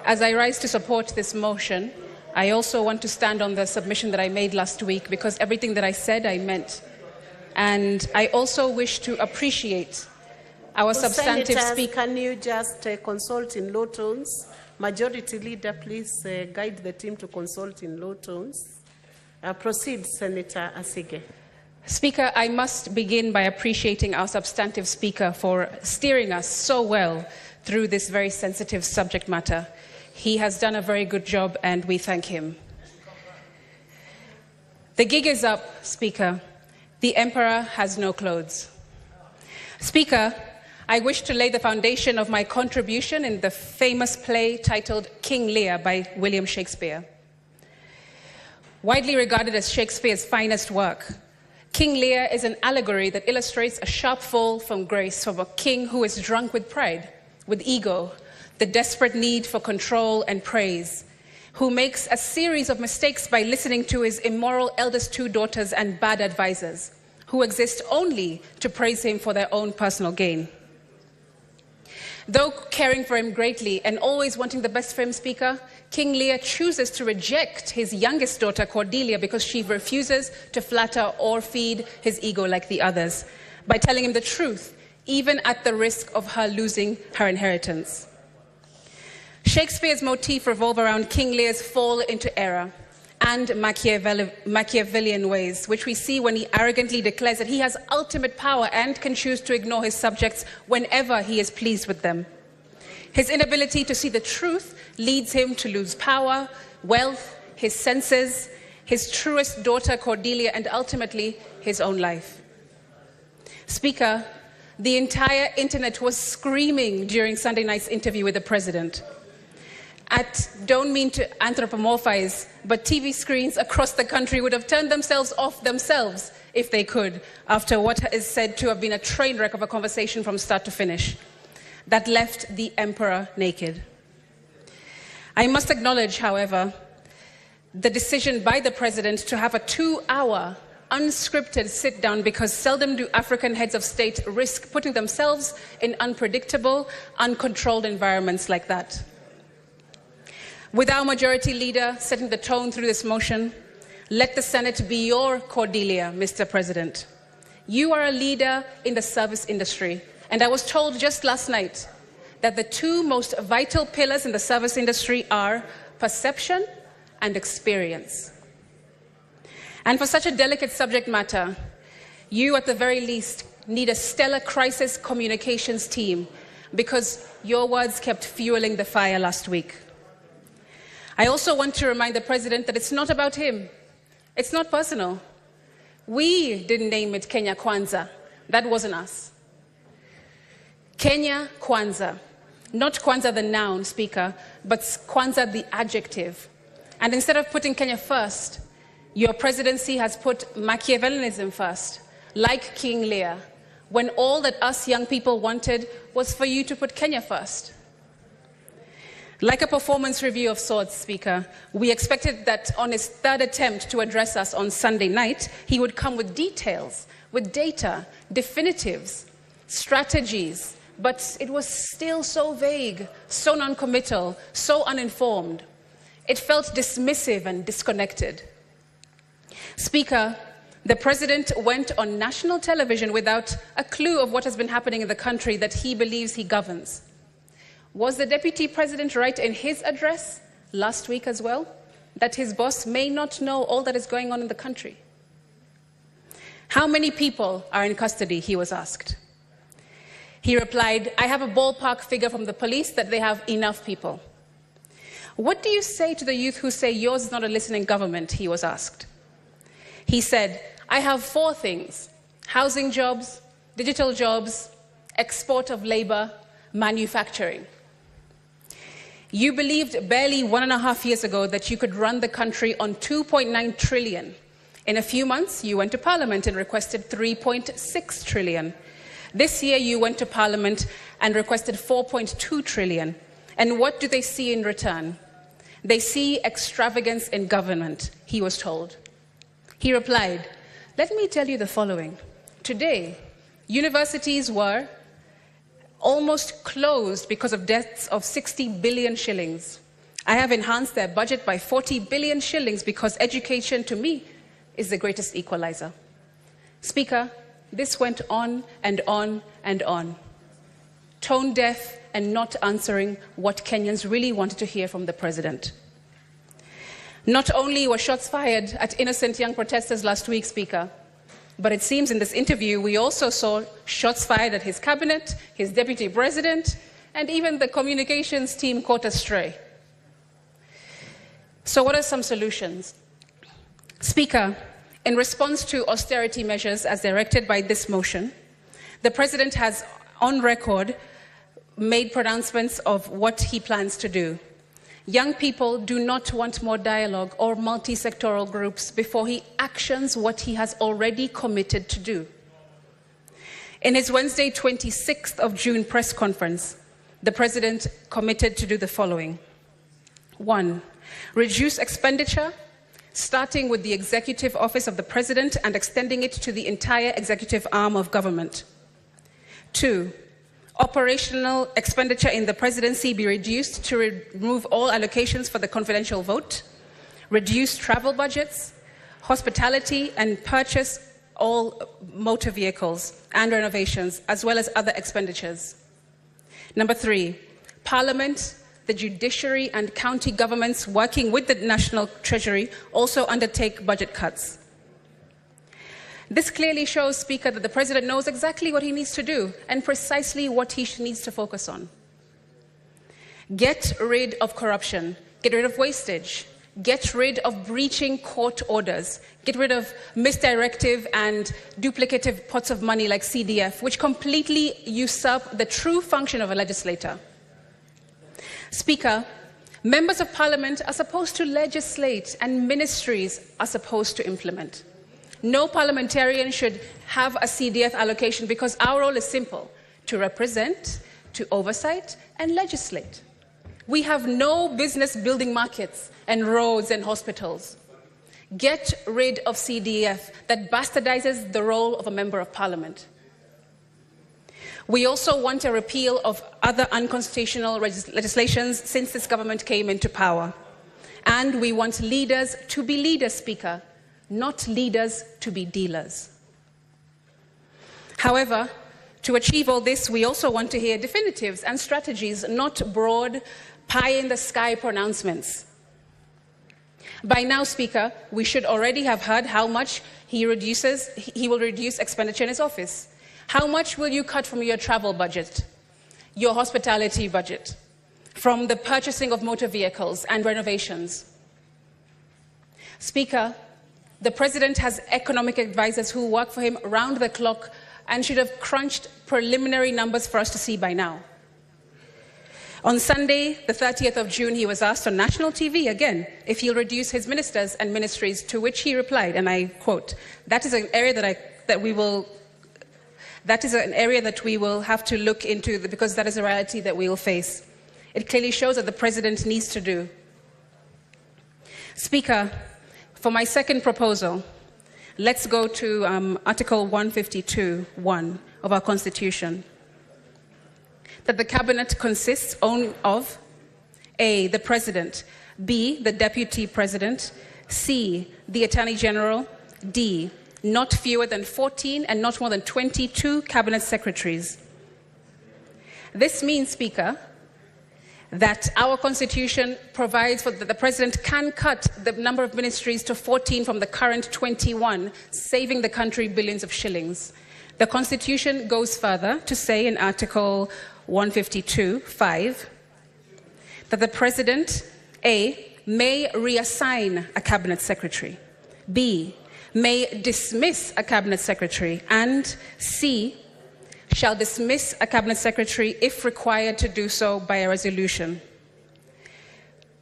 As I rise to support this motion, I also want to stand on the submission that I made last week, because everything that I said, I meant. And I also wish to appreciate our substantive Senators, speaker. can you just consult in low tones? Majority Leader, please guide the team to consult in low tones. Proceed, Senator Asige. Speaker, I must begin by appreciating our substantive speaker for steering us so well through this very sensitive subject matter. He has done a very good job, and we thank him. The gig is up, Speaker. The emperor has no clothes. Speaker, I wish to lay the foundation of my contribution in the famous play titled King Lear by William Shakespeare. Widely regarded as Shakespeare's finest work, King Lear is an allegory that illustrates a sharp fall from grace from a king who is drunk with pride, with ego, the desperate need for control and praise, who makes a series of mistakes by listening to his immoral eldest two daughters and bad advisors, who exist only to praise him for their own personal gain. Though caring for him greatly and always wanting the best for him, Speaker, King Lear chooses to reject his youngest daughter, Cordelia, because she refuses to flatter or feed his ego like the others, by telling him the truth, even at the risk of her losing her inheritance. Shakespeare's motif revolves around King Lear's fall into error and Machiavellian ways, which we see when he arrogantly declares that he has ultimate power and can choose to ignore his subjects whenever he is pleased with them. His inability to see the truth leads him to lose power, wealth, his senses, his truest daughter Cordelia, and ultimately his own life. Speaker, the entire internet was screaming during Sunday night's interview with the president. Don't mean to anthropomorphize, but TV screens across the country would have turned themselves off themselves if they could, after what is said to have been a train wreck of a conversation from start to finish that left the emperor naked. I must acknowledge, however, the decision by the president to have a 2-hour unscripted sit-down, because seldom do African heads of state risk putting themselves in unpredictable, uncontrolled environments like that. With our majority leader setting the tone through this motion, let the Senate be your Cordelia, Mr. President. You are a leader in the service industry, and I was told just last night that the two most vital pillars in the service industry are perception and experience. And for such a delicate subject matter, you at the very least need a stellar crisis communications team, because your words kept fueling the fire last week. I also want to remind the president that it's not about him. It's not personal. We didn't name it Kenya Kwanza. That wasn't us. Kenya Kwanza. Not Kwanza the noun, Speaker, but Kwanza the adjective. And instead of putting Kenya first, your presidency has put Machiavellianism first, like King Lear, when all that us young people wanted was for you to put Kenya first. Like a performance review of sorts, Speaker, we expected that on his third attempt to address us on Sunday night, he would come with details, with data, definitives, strategies, but it was still so vague, so non-committal, so uninformed. It felt dismissive and disconnected. Speaker, the president went on national television without a clue of what has been happening in the country that he believes he governs. Was the deputy president right in his address last week as well, that his boss may not know all that is going on in the country? How many people are in custody, he was asked. He replied, I have a ballpark figure from the police that they have enough people. What do you say to the youth who say yours is not a listening government, he was asked. He said, I have 4 things: housing jobs, digital jobs, export of labor, manufacturing. You believed barely 1.5 years ago that you could run the country on 2.9 trillion. In a few months, you went to Parliament and requested 3.6 trillion. This year, you went to Parliament and requested 4.2 trillion. And what do they see in return? They see extravagance in government, he was told. He replied, let me tell you the following. Today, universities were almost closed because of debts of 60 billion shillings. I have enhanced their budget by 40 billion shillings because education, to me, is the greatest equalizer. Speaker, this went on and on and on. Tone deaf and not answering what Kenyans really wanted to hear from the president. Not only were shots fired at innocent young protesters last week, Speaker, but it seems in this interview we also saw shots fired at his cabinet, his deputy president, and even the communications team caught astray. So what are some solutions? Speaker, in response to austerity measures as directed by this motion, the president has on record made pronouncements of what he plans to do. Young people do not want more dialogue or multi-sectoral groups before he actions what he has already committed to do. In his Wednesday, 26th of June press conference, the president committed to do the following. 1, reduce expenditure, starting with the executive office of the president and extending it to the entire executive arm of government. 2, operational expenditure in the presidency be reduced to remove all allocations for the confidential vote, reduce travel budgets, hospitality, and purchase all motor vehicles and renovations, as well as other expenditures. Number 3, Parliament, the judiciary, and county governments working with the National Treasury also undertake budget cuts. This clearly shows, Speaker, that the president knows exactly what he needs to do and precisely what he needs to focus on. Get rid of corruption, get rid of wastage, get rid of breaching court orders, get rid of misdirective and duplicative pots of money like CDF, which completely usurp the true function of a legislator. Speaker, members of parliament are supposed to legislate and ministries are supposed to implement. No parliamentarian should have a CDF allocation because our role is simple: to represent, to oversight, and legislate. We have no business building markets and roads and hospitals. Get rid of CDF that bastardizes the role of a member of parliament. We also want a repeal of other unconstitutional legislations since this government came into power. And we want leaders to be leaders, Speaker, not leaders to be dealers. However, to achieve all this, we also want to hear definitives and strategies, not broad, pie-in-the-sky pronouncements. By now, Speaker, we should already have heard how much he will reduce expenditure in his office. How much will you cut from your travel budget, your hospitality budget, from the purchasing of motor vehicles and renovations? Speaker, the president has economic advisors who work for him round the clock and should have crunched preliminary numbers for us to see by now. On Sunday, the 30th of June, he was asked on national TV again if he'll reduce his ministers and ministries, to which he replied, and I quote, "That is an area that we will have to look into because that is a reality that we will face." It clearly shows that the president needs to do. Speaker, for my second proposal, let's go to Article 152(1) of our Constitution. That the cabinet consists of A, the president, B, the deputy president, C, the attorney general, D, not fewer than 14 and not more than 22 cabinet secretaries. This means, Speaker, that our Constitution provides that the president can cut the number of ministries to 14 from the current 21, saving the country billions of shillings. The Constitution goes further to say in Article 152(5) that the president, A, may reassign a cabinet secretary, B, may dismiss a cabinet secretary, and C, shall dismiss a cabinet secretary if required to do so by a resolution.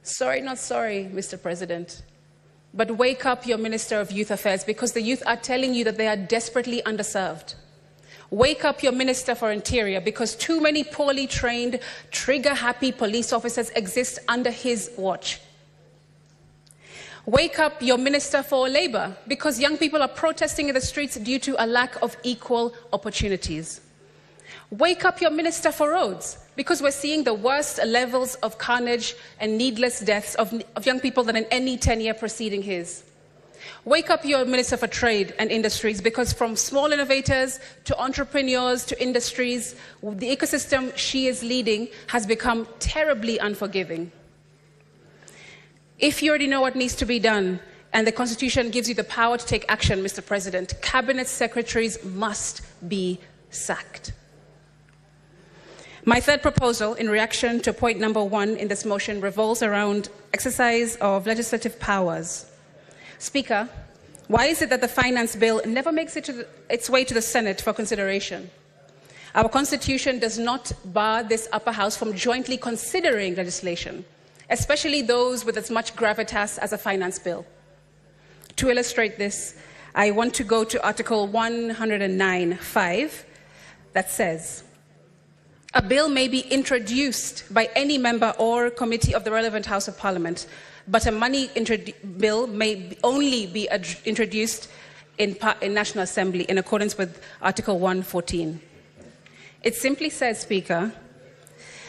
Sorry, not sorry, Mr. President, but wake up your Minister of Youth Affairs, because the youth are telling you that they are desperately underserved. Wake up your Minister for Interior, because too many poorly trained, trigger-happy police officers exist under his watch. Wake up your Minister for Labour, because young people are protesting in the streets due to a lack of equal opportunities. Wake up your Minister for Roads, because we're seeing the worst levels of carnage and needless deaths of young people than in any tenure preceding his. Wake up your Minister for Trade and Industries, because from small innovators to entrepreneurs to industries, the ecosystem she is leading has become terribly unforgiving. If you already know what needs to be done, and the Constitution gives you the power to take action, Mr. President, cabinet secretaries must be sacked. My third proposal, in reaction to point number 1 in this motion, revolves around exercise of legislative powers. Speaker, why is it that the finance bill never makes its way to the Senate for consideration? Our Constitution does not bar this upper house from jointly considering legislation, especially those with as much gravitas as a finance bill. To illustrate this, I want to go to Article 109(5) that says, a bill may be introduced by any member or committee of the relevant House of Parliament, but a money bill may only be introduced in National Assembly in accordance with Article 114. It simply says, Speaker,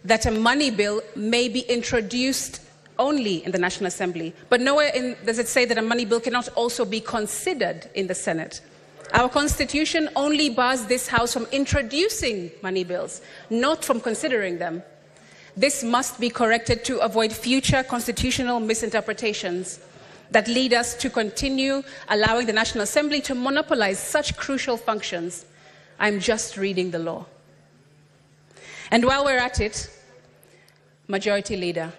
that a money bill may be introduced only in the National Assembly, but nowhere does it say that a money bill cannot also be considered in the Senate. Our Constitution only bars this House from introducing money bills, not from considering them. This must be corrected to avoid future constitutional misinterpretations that lead us to continue allowing the National Assembly to monopolize such crucial functions. I'm just reading the law. And while we're at it, Majority Leader,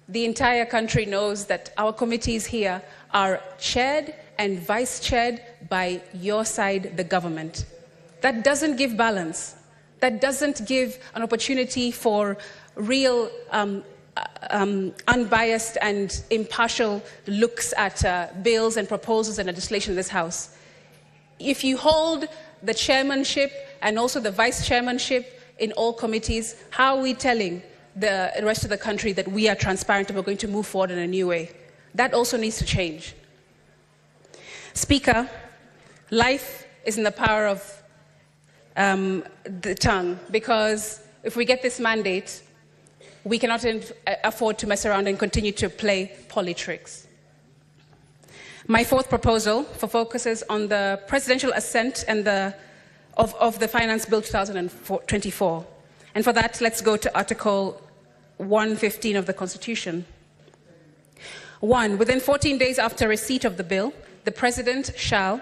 the entire country knows that our committees here are chaired and vice-chaired by your side, the government. That doesn't give balance. That doesn't give an opportunity for real unbiased and impartial looks at bills and proposals and legislation in this House. If you hold the chairmanship and also the vice chairmanship in all committees, how are we telling the rest of the country that we are transparent and we're going to move forward in a new way? That also needs to change. Speaker, life is in the power of the tongue, because if we get this mandate, we cannot afford to mess around and continue to play politricks. My fourth proposal focuses on the presidential assent and of the Finance Bill 2024. And for that, let's go to Article 115 of the Constitution. 1. Within 14 days after receipt of the bill, the President shall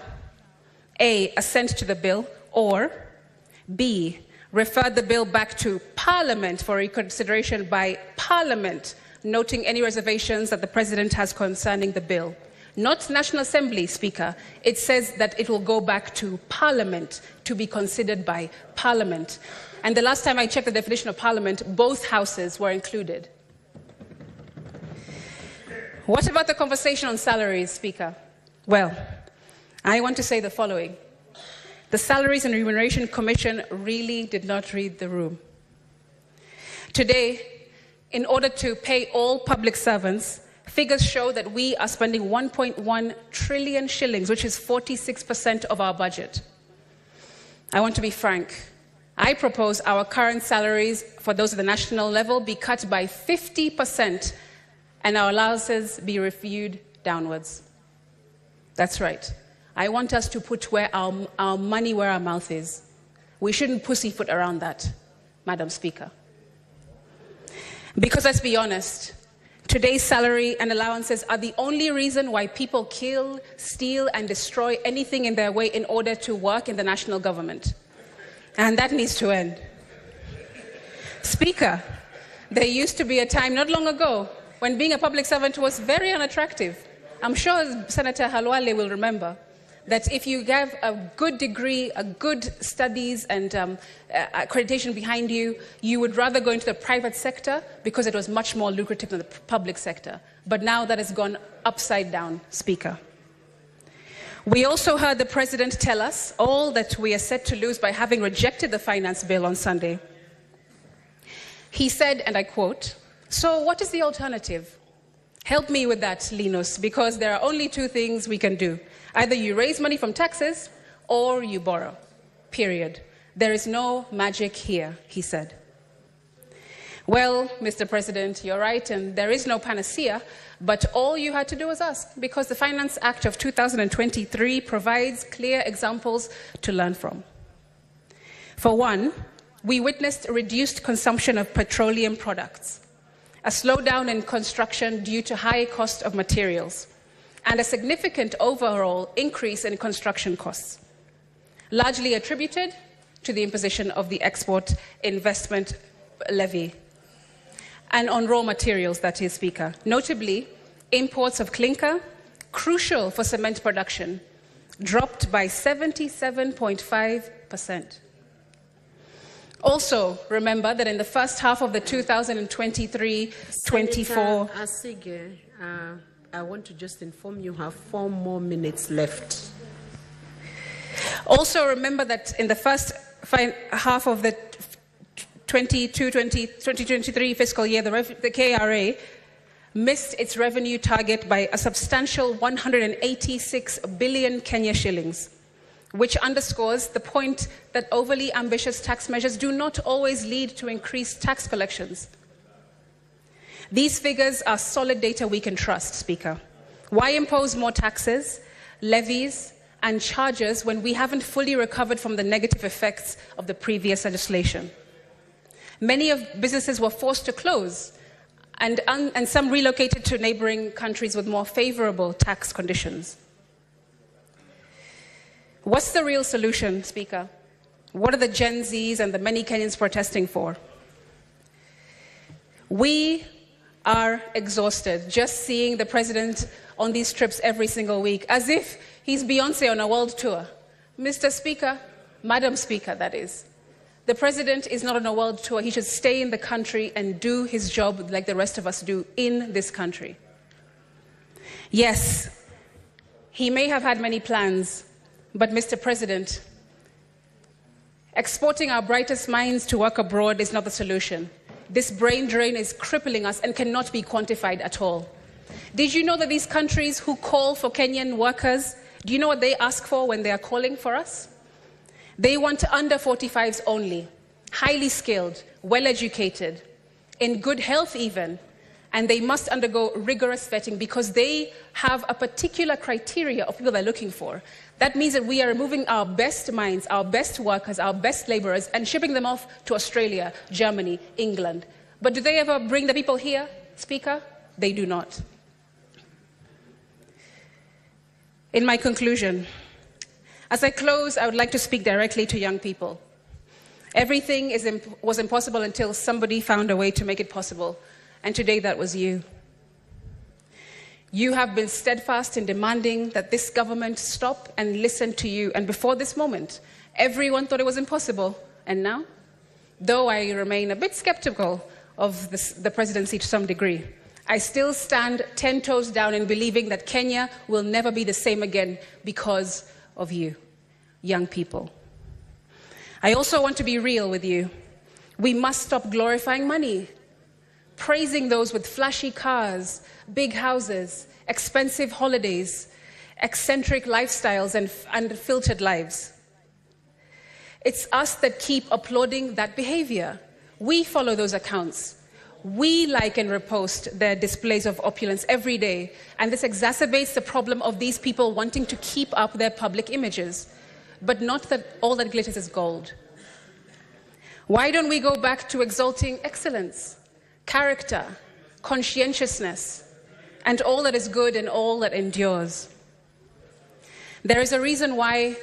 A. assent to the bill, or B. refer the bill back to Parliament for reconsideration by Parliament, noting any reservations that the President has concerning the bill. Not National Assembly, Speaker. It says that it will go back to Parliament to be considered by Parliament. And the last time I checked the definition of Parliament, both houses were included. What about the conversation on salaries, Speaker? Well, I want to say the following. The Salaries and Remuneration Commission really did not read the room. Today, in order to pay all public servants, figures show that we are spending 1.1 trillion shillings, which is 46% of our budget. I want to be frank. I propose our current salaries for those at the national level be cut by 50% and our allowances be reviewed downwards. That's right. I want us to put our money where our mouth is. We shouldn't pussyfoot around that, Madam Speaker. Because let's be honest, today's salary and allowances are the only reason why people kill, steal, and destroy anything in their way in order to work in the national government. And that needs to end. Speaker, there used to be a time not long ago when being a public servant was very unattractive. I'm sure Senator Halwale will remember that if you have a good degree, a good studies and accreditation behind you, you would rather go into the private sector because it was much more lucrative than the public sector. But now that has gone upside down, Speaker. We also heard the President tell us all that we are set to lose by having rejected the finance bill on Sunday. He said, and I quote, "So what is the alternative? Help me with that, Linus, because there are only two things we can do. Either you raise money from taxes or you borrow. Period. There is no magic here," he said. Well, Mr. President, you're right, and there is no panacea, but all you had to do was ask, because the Finance Act of 2023 provides clear examples to learn from. For one, we witnessed a reduced consumption of petroleum products, a slowdown in construction due to high cost of materials, and a significant overall increase in construction costs, largely attributed to the imposition of the Export Investment Levy, and on raw materials, that is, Speaker. Notably, imports of clinker, crucial for cement production, dropped by 77.5%. Also, remember that in the first half of the 2023-24... Asige, I want to just inform you have 4 more minutes left. Also, remember that in the first half of the 2023 fiscal year, the KRA missed its revenue target by a substantial 186 billion Kenya shillings, which underscores the point that overly ambitious tax measures do not always lead to increased tax collections. These figures are solid data we can trust, Speaker. Why impose more taxes, levies, and charges when we haven't fully recovered from the negative effects of the previous legislation? Many of businesses were forced to close, and some relocated to neighboring countries with more favorable tax conditions. What's the real solution, Speaker? What are the Gen Zs and the many Kenyans protesting for? We are exhausted just seeing the president on these trips every single week, as if he's Beyonce on a world tour. Mr. Speaker, Madam Speaker, that is. The president is not on a world tour. He should stay in the country and do his job like the rest of us do in this country. Yes, he may have had many plans, but Mr. President, exporting our brightest minds to work abroad is not the solution. This brain drain is crippling us and cannot be quantified at all. Did you know that these countries who call for Kenyan workers, do you know what they ask for when they are calling for us? They want under 45s only, highly skilled, well-educated, in good health even, and they must undergo rigorous vetting because they have a particular criteria of people they're looking for. That means that we are removing our best minds, our best workers, our best laborers, and shipping them off to Australia, Germany, England. But do they ever bring the people here, Speaker? They do not. In my conclusion, as I close, I would like to speak directly to young people. Everything was impossible until somebody found a way to make it possible, and today that was you. You have been steadfast in demanding that this government stop and listen to you, and before this moment, everyone thought it was impossible, and now, though I remain a bit skeptical of the presidency to some degree, I still stand 10 toes down in believing that Kenya will never be the same again because of you, young people. I also want to be real with you. We must stop glorifying money, praising those with flashy cars, big houses, expensive holidays, eccentric lifestyles, and filtered lives. It's us that keep applauding that behavior. We follow those accounts. We like and repost their displays of opulence every day, and this exacerbates the problem of these people wanting to keep up their public images, but not that all that glitters is gold. Why don't we go back to exalting excellence, character, conscientiousness, and all that is good and all that endures? There is a reason why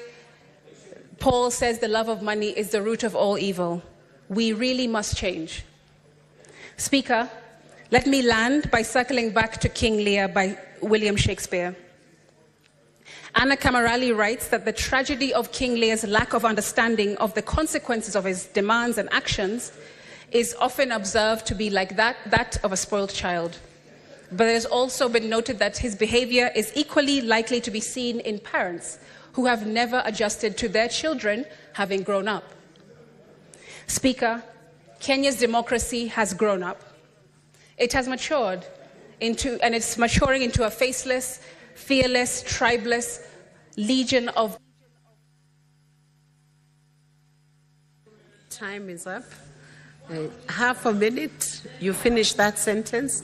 Paul says the love of money is the root of all evil. We really must change. Speaker, let me land by circling back to King Lear by William Shakespeare. Anna Camerali writes that the tragedy of King Lear's lack of understanding of the consequences of his demands and actions is often observed to be like that of a spoiled child. But it has also been noted that his behavior is equally likely to be seen in parents who have never adjusted to their children having grown up. Speaker, Kenya's democracy has grown up. It has matured and it's maturing into a faceless, fearless, tribeless legion of... Time is up. Half a minute, you finish that sentence.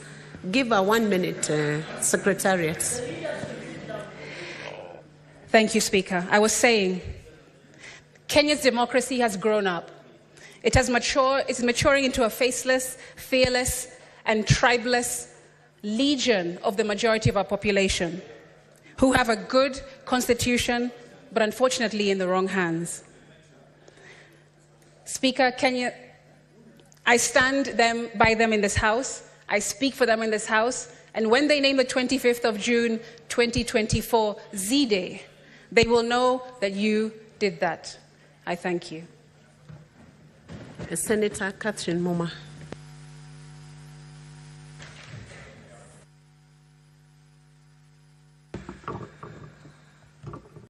Give a 1 minute, Secretariat. Thank you, Speaker. I was saying, Kenya's democracy has grown up. It has matured, it's maturing into a faceless, fearless, and tribeless legion of the majority of our population, who have a good constitution, but unfortunately in the wrong hands. Speaker, Kenya, I stand by them in this House, I speak for them in this House, and when they name the 25th of June 2024 Z-Day, they will know that you did that. I thank you. Senator Catherine Moma.